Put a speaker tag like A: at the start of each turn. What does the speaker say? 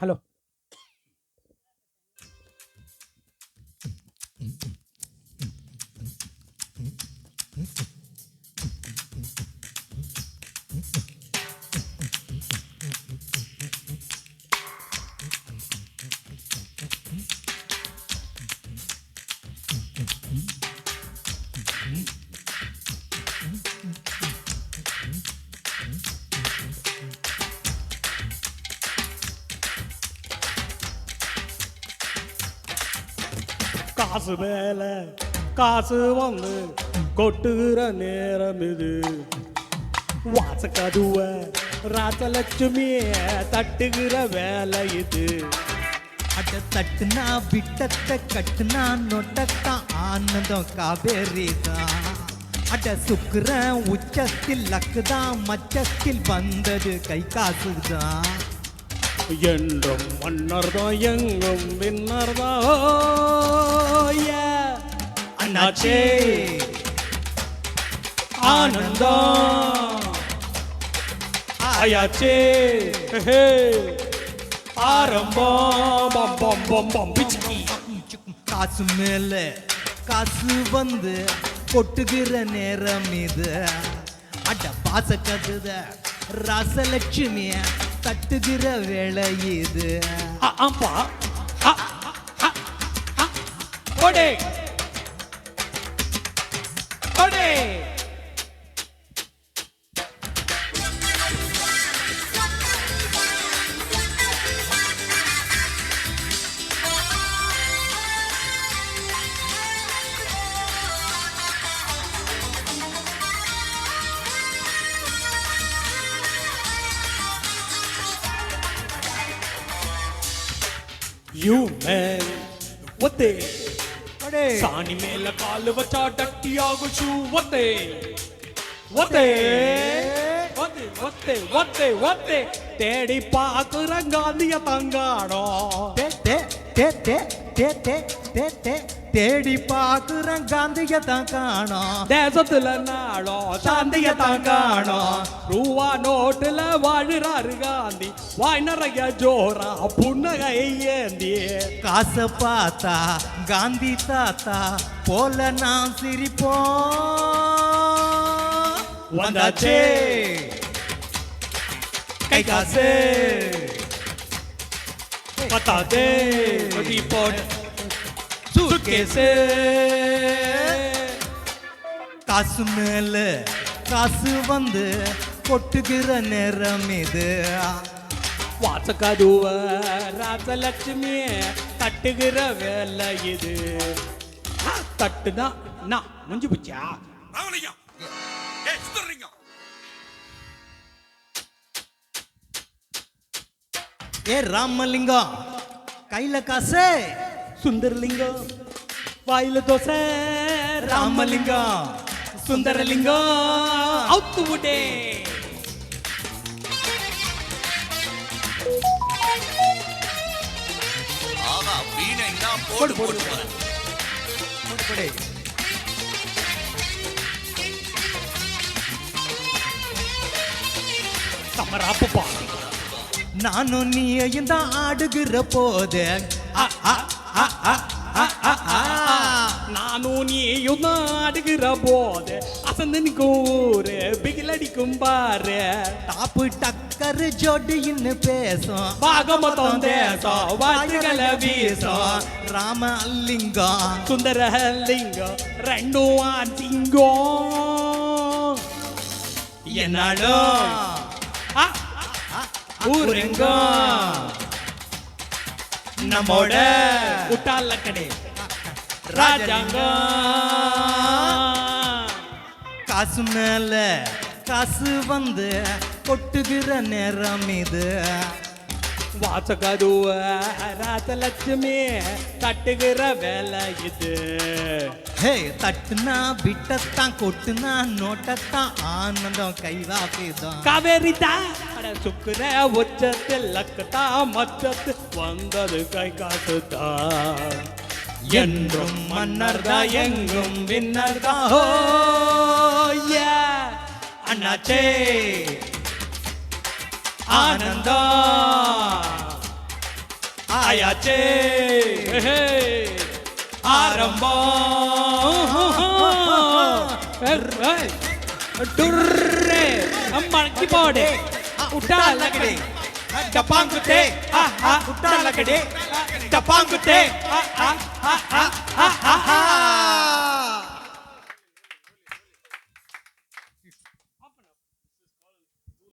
A: Hello. காசு மேல காசு வந்து கொட்டுகிற நேரம் இது. வாசக்கதுவ ராசலட்சுமிய தட்டுகிற வேலை இது.
B: அட தட்டுனா விட்டத்தை கட்டுனா நொட்டத்தான் ஆனந்தம் காவேரி தான். அட சுக்குறன் உச்சத்தில் லக்குதான் மச்சத்தில் வந்தது கை காசுதான்.
A: என்றும் மன்னர் தான் எங்கும் வின்னர் தான்.
B: அண்ணாச்சே
A: ஆனந்தம் ஆயாச்சே ஆரம்பம் பம் பம் பம் பம் பிச்சி.
B: காசு மேல காசு வந்து கொட்டுகிற நேரம் இது. அட பாச கதுத ராசலட்சுமிய தட்டுகிற வேலை இது.
A: ஆம்பா கொடே கொடே. You man, what they? சாணி மேல காலு வச்சா டட்டியாக ஷூ ஒத்தே ஒத்தே ஒத்தே ஒத்தே ஒத்தே ஒத்தே. தேடி பாக்குற காந்திய தங்காடோ.
B: தேடி பாக்குறேன் காந்திய தான் காணோம்.
A: தேசத்துல நாளோ சாந்திய தான் காணோம். ரூவா நோட்டுல வாழுறாரு காந்தி. வாய் நிறைய ஜோரா புன்னகை ஏந்தி.
B: காசை பார்த்தா காந்தி தாத்தா போல நாம் சிரிப்போம்.
A: வந்தாச்சே கை காசு பத்தாதே ரிப்போர்ட் சுட்கேஸு.
B: காசு மேல காசு வந்து கொட்டுகிற நேரம் இது.
A: வாசக்கதுவ ராசலட்சுமிய தட்டுகிற வேலை இது. தட்டுனா நான் முடிஞ்சு போச்சா?
B: ஏ ராமலிங்கம் கையில காசு.
A: சுந்தரலிங்கம் வாயில தோசை. ராமலிங்கம் சுந்தரலிங்கம் அவுத்து விட்டே.
C: போடு போடு போடு.
A: சமராப்பா
B: நானும் நீயும் தான் ஆடுகிற போது.
A: நானும் நீயும் ஆடுகிற போது அசந்து நிற்கும் பிகிலடிக்கும் பாரு.
B: டாப்பு டக்கரு ஜோடின்னு பேசும்.
A: பாகமதம் தேசம் வாழ்த்துக்களை வீசும்.
B: ராமலிங்கம்
A: சுந்தரலிங்கம் ரெண்டும் ஆண்டிங்கம். என்னாலும் ஊரெங்கும் நம்மோட குட்டால கடை ராஜாங்கம்.
B: காசு மேல காசு வந்து கொட்டுகிற நேரம் இது.
A: வாசகதுவ ராசலட்சுமி தட்டுகிற வேலை இது.
B: ஹே தட்டுனா விட்டத்தான் கொட்டுனா நோட்டத்தான் ஆனந்தம் கைவாக்குதான்.
A: காவேரி தான் சுக்குற உச்சத்தில் லக்குதா மச்சத்து வந்தது கை காசு தான். என்றும் மன்னர் தான் எங்கும் வின்னர் தான். அண்ணாச்சே ஆனந்தம் ஆயாச்சே ஹே, ஆரம்பம் டுர்ரே மணக்கி போடு உட்டா லகடி டப்பாங்குத்தே உட்டா லகடி டப்பாங்குத்தே